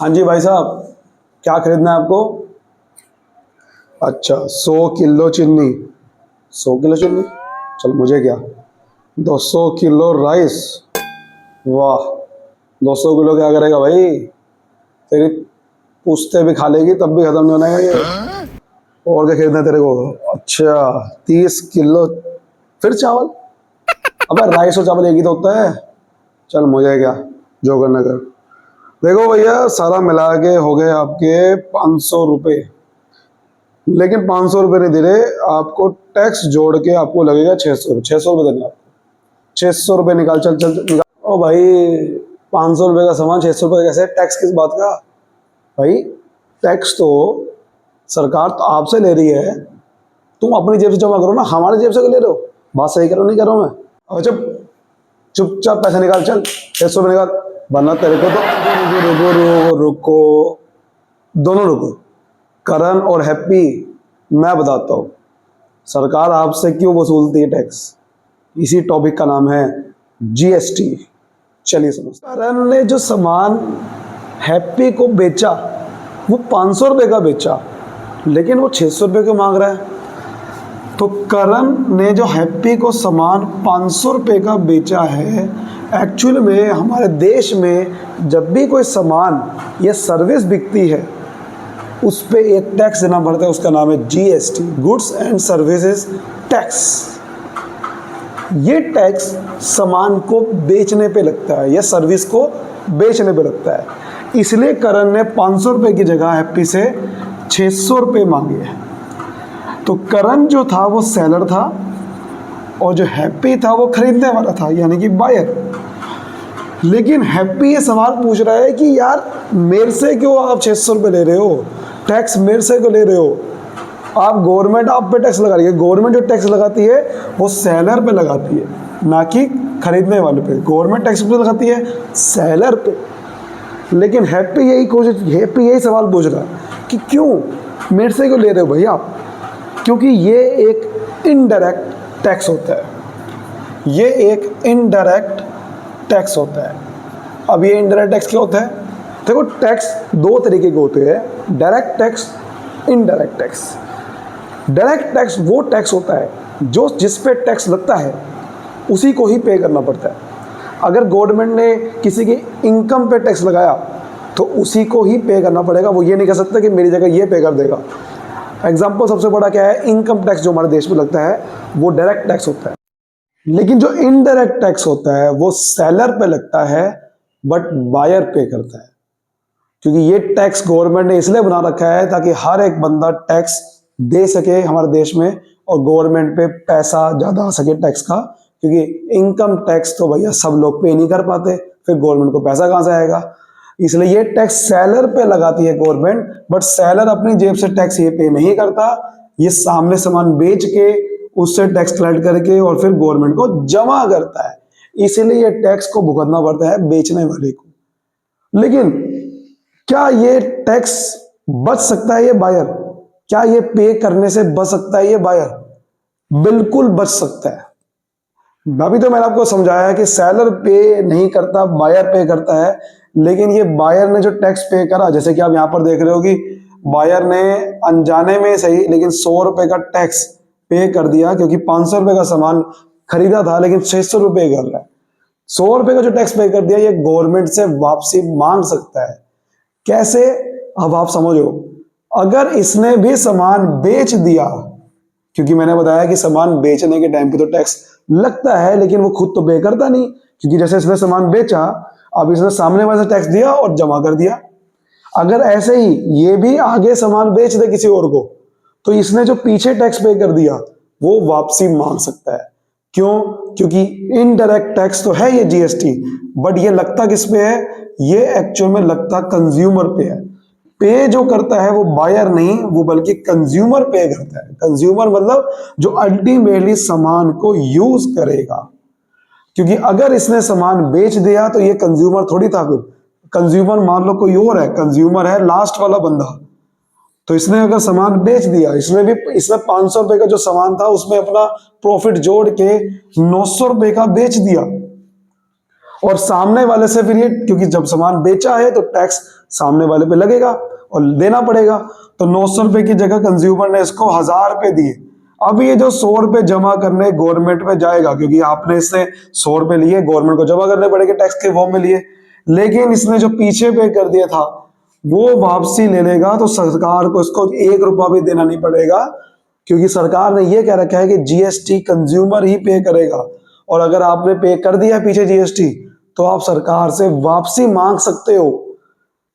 हाँ जी भाई साहब, क्या खरीदना है आपको? अच्छा, 100 किलो चीनी। 100 किलो चीनी? चल, मुझे क्या, 200 किलो राइस। वाह, 200 किलो क्या करेगा भाई? तेरी पूछते भी खा लेगी तब भी खत्म नहीं होने का ये। और क्या खरीदना है तेरे को? अच्छा, 30 किलो। फिर चावल? अबे राइस और चावल एक ही तो होता है। चल, मुझे क्या, जो करना कर। देखो भैया, सारा मिला के हो गए आपके 500 रुपये। लेकिन 500 रुपये नहीं दे रहे आपको, टैक्स जोड़ के आपको लगेगा 600 रुपये। 600 रुपये देने आपको। 600 रुपये निकाल, चल चल चल, निकाल। ओ भाई, 500 रुपये का सामान 600 रुपये कैसे? टैक्स किस बात का भाई? टैक्स तो सरकार तो आपसे ले रही है, तुम अपनी जेब से जमा करो ना, हमारी जेब से क्यों ले रहे हो? बात सही करो, नहीं करो मैं? और जब चुपचाप पैसे निकाल, चल 600 रुपये निकाल, वरना तेरे को तो। रुको रुको रुको, दोनों रुको। करण और हैप्पी, मैं बताता हूँ सरकार आपसे क्यों वसूलती है टैक्स। इसी टॉपिक का नाम है जीएसटी। चलिए समझते हैं। करण ने जो सामान हैप्पी को बेचा वो 500 रुपये का बेचा, लेकिन वो 600 रुपये क्यों मांग रहा है? तो करण ने जो हैप्पी को सामान 500 रुपये का बेचा है, एक्चुअल में हमारे देश में जब भी कोई सामान या सर्विस बिकती है उस पर एक टैक्स देना पड़ता है, उसका नाम है GST, goods and services tax. ये टैक्स सामान को बेचने पे लगता है या सर्विस को बेचने पे लगता है। इसलिए करण ने 500 रुपये की जगह हैप्पी से 600 रुपये मांगे हैं। तो करण जो था वो सेलर था और जो हैप्पी था वो खरीदने वाला था, यानी कि बायर। लेकिन हैप्पी ये सवाल पूछ रहा है कि यार मेरे से क्यों आप 600 रुपये ले रहे हो? टैक्स मेरे से क्यों ले रहे हो? आप गवर्नमेंट आप पे टैक्स लगा रही है। गवर्नमेंट जो टैक्स लगाती है वो सेलर पे लगाती है, ना कि खरीदने वाले पे। गवर्नमेंट टैक्स पे लगाती है सेलर पे। लेकिन हैप्पी यही सवाल पूछ रहा है कि क्यों मेरे से क्यों ले रहे हो भैया आप? क्योंकि ये एक इनडायरेक्ट टैक्स होता है। ये एक इनडायरेक्ट टैक्स होता है। अब ये इनडायरेक्ट टैक्स क्या होता है? देखो, टैक्स दो तरीके के होते हैं, direct tax, indirect tax. Direct tax वो टैक्स होता है जो जिस पे टैक्स लगता है उसी को ही पे करना पड़ता है। अगर गवर्नमेंट ने किसी की इनकम पे टैक्स लगाया तो उसी को ही पे करना पड़ेगा, वो ये नहीं कर सकता कि मेरी जगह ये पे कर देगा। एग्जाम्पल सबसे बड़ा क्या है? इनकम टैक्स जो हमारे देश में लगता है वो डायरेक्ट टैक्स होता है। लेकिन जो इनडायरेक्ट टैक्स होता है वो सेलर पे लगता है, बट बायर पे करता है। क्योंकि ये टैक्स गवर्नमेंट ने इसलिए बना रखा है ताकि हर एक बंदा टैक्स दे सके हमारे देश में, और गवर्नमेंट पे पैसा ज़्यादा आ सके टैक्स का। क्योंकि इनकम टैक्स तो भैया सब लोग पे नहीं कर पाते, फिर गवर्नमेंट को पैसा कहाँ से आएगा? इसलिए ये टैक्स सेलर पे लगाती है गवर्नमेंट, बट सेलर अपनी जेब से टैक्स ये पे नहीं करता। ये सामने सामान बेच के उससे टैक्स कलेक्ट करके और फिर गवर्नमेंट को जमा करता है। इसीलिए ये टैक्स को भुगतना पड़ता है बेचने वाले को। लेकिन क्या ये टैक्स बच सकता है ये बायर? क्या ये पे करने से बच सकता है ये बायर? बिल्कुल बच सकता है। अभी तो मैंने आपको समझाया कि सेलर पे नहीं करता, बायर पे करता है। लेकिन ये बायर ने जो टैक्स पे करा, जैसे कि आप यहां पर देख रहे हो कि बायर ने अनजाने में सही लेकिन 100 रुपए का टैक्स पे कर दिया, क्योंकि 500 रुपए का सामान खरीदा था लेकिन 600 रुपए कर रहा है। 100 रुपए का जो टैक्स पे कर दिया ये गवर्नमेंट से वापसी मांग सकता है। कैसे? अब आप समझो, अगर इसने भी सामान बेच दिया, क्योंकि मैंने बताया कि सामान बेचने के टाइम पे तो टैक्स लगता है, लेकिन वो खुद तो पे करता नहीं। क्योंकि जैसे इसने सामान बेचा, अब इसने सामने वाले से टैक्स दिया और जमा कर दिया। अगर ऐसे ही ये भी आगे सामान बेच दे किसी और को, तो इसने जो पीछे टैक्स पे कर दिया वो वापसी मांग सकता है। क्यों? क्योंकि इनडायरेक्ट टैक्स तो है ये जीएसटी, बट ये लगता किस पे है? ये एक्चुअल में लगता कंज्यूमर पे है। पे जो करता है वो बायर नहीं, वो बल्कि कंज्यूमर पे करता है। कंज्यूमर मतलब जो अल्टीमेटली सामान को यूज करेगा। क्योंकि अगर इसने सामान बेच दिया तो ये कंज्यूमर थोड़ी था। फिर कंज्यूमर मान लो कोई और है, कंज्यूमर है लास्ट वाला बंदा। तो इसने अगर सामान बेच दिया, इसने 500 रुपए का जो सामान था उसमें अपना प्रॉफिट जोड़ के 900 रुपए का बेच दिया, और सामने वाले से फिर ये, क्योंकि जब सामान बेचा है तो टैक्स सामने वाले पे लगेगा और देना पड़ेगा। तो 900 रुपए की जगह कंज्यूमर ने इसको 1000 रुपए दिए। अब ये जो 100 रुपए जमा करने गवर्नमेंट में जाएगा, क्योंकि आपने इससे 100 रुपए लिए, गवर्नमेंट को जमा करने पड़ेंगे टैक्स के फॉर्म में लिए, लेकिन इसने जो पीछे पे कर दिया था वो वापसी ले लेगा, तो सरकार को इसको 1 रुपया भी देना नहीं पड़ेगा, क्योंकि सरकार ने ये कह रखा है कि जीएसटी कंज्यूमर ही पे करेगा। और अगर आपने पे कर दिया है पीछे जीएसटी, तो आप सरकार से वापसी मांग सकते हो,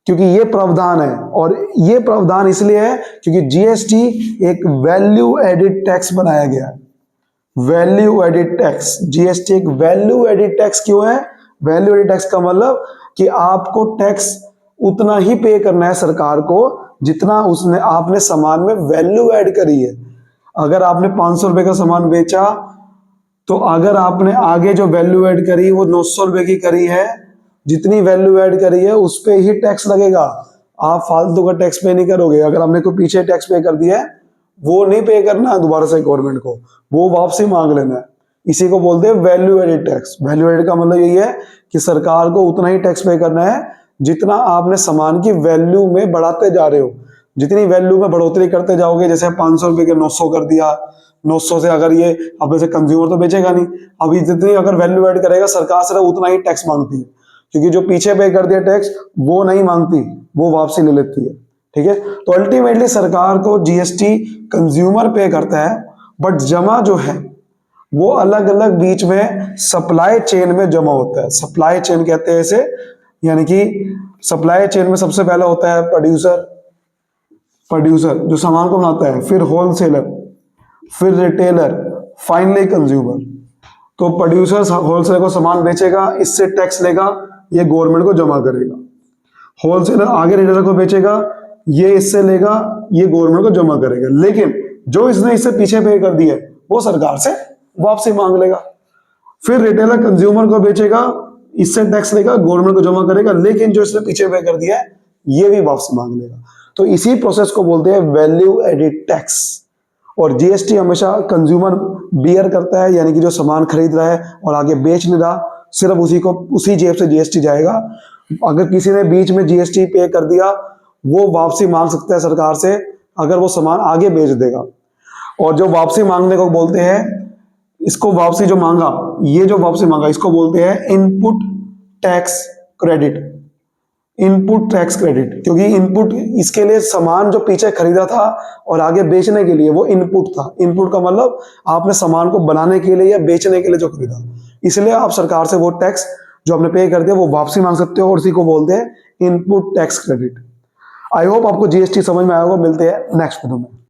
क्योंकि ये प्रावधान है। और ये प्रावधान इसलिए है क्योंकि जीएसटी एक वैल्यू एडिड टैक्स बनाया गया है। वैल्यू एडिड टैक्स, जीएसटी एक वैल्यू एडिड टैक्स क्यों है? वैल्यू एडिड टैक्स का मतलब कि आपको टैक्स उतना ही पे करना है सरकार को जितना उसने आपने सामान में वैल्यू ऐड करी है। अगर आपने 500 रुपए का सामान बेचा, तो अगर आपने आगे जो वैल्यू ऐड करी वो 900 रुपए की करी है, जितनी वैल्यू ऐड करी है उस पे ही टैक्स लगेगा। आप फालतू का टैक्स पे नहीं करोगे। अगर आपने कोई पीछे टैक्स पे कर दिया है, वो नहीं पे करना है दोबारा से गवर्नमेंट को, वो वापसी मांग लेना है। इसी को बोलते हैं value added tax. Value added का मतलब यही है कि सरकार को उतना ही टैक्स पे करना है जितना आपने सामान की वैल्यू में बढ़ाते जा रहे हो। जितनी वैल्यू में बढ़ोतरी करते जाओगे, जैसे 500 रुपए के 900 कर दिया, 900 से अगर ये, अब जैसे कंज्यूमर तो बेचेगा नहीं, अभी जितनी अगर वैल्यू ऐड करेगा सरकार से उतना ही टैक्स मांगती है, क्योंकि जो पीछे पे कर दिया टैक्स वो नहीं मांगती, वो वापसी ले लेती है। ठीक है, तो अल्टीमेटली सरकार को जीएसटी कंज्यूमर पे करता है, बट जमा जो है वो अलग अलग बीच में सप्लाई चेन में जमा होता है। सप्लाई चेन कहते हैं इसे, यानी कि सप्लाई चेन में सबसे पहले होता है प्रोड्यूसर जो सामान को बनाता है, फिर होलसेलर, फिर रिटेलर, फाइनली कंज्यूमर। तो प्रोड्यूसर होलसेलर को सामान बेचेगा, इससे टैक्स लेगा, ये गवर्नमेंट को जमा करेगा। होलसेलर आगे रिटेलर को बेचेगा, ये इससे लेगा, ये गवर्नमेंट को जमा करेगा। लेकिन जो इसने इससे पीछे पे कर दिया है वो सरकार से वापसी मांग लेगा। फिर रिटेलर कंज्यूमर को बेचेगा, इससे टैक्स लेगा, गवर्नमेंट को जमा करेगा, लेकिन जो इसने पीछे पे कर दिया है ये भी वापसी मांग लेगा। तो इसी प्रोसेस को बोलते हैं वैल्यू एडिड टैक्स। और जीएसटी हमेशा कंज्यूमर बियर करता है, यानी कि जो सामान खरीद रहा है और आगे बेच नहीं रहा, सिर्फ उसी जेब से जीएसटी जाएगा। अगर किसी ने बीच में जीएसटी पे कर दिया, वो वापसी मांग सकता है सरकार से अगर वो सामान आगे बेच देगा। और जो वापसी मांगने को बोलते हैं, इसको वापसी जो मांगा, ये जो वापसी मांगा इसको बोलते हैं input tax credit. Input tax credit, क्योंकि इनपुट इसके लिए सामान जो पीछे खरीदा था और आगे बेचने के लिए वो इनपुट था। इनपुट का मतलब आपने सामान को बनाने के लिए या बेचने के लिए जो खरीदा, इसलिए आप सरकार से वो टैक्स जो आपने पे कर दिया वो वापसी मांग सकते हो, और उसी को बोलते हैं input tax credit. I hope आपको जीएसटी समझ में आया होगा। मिलते हैं नेक्स्ट वीडियो में।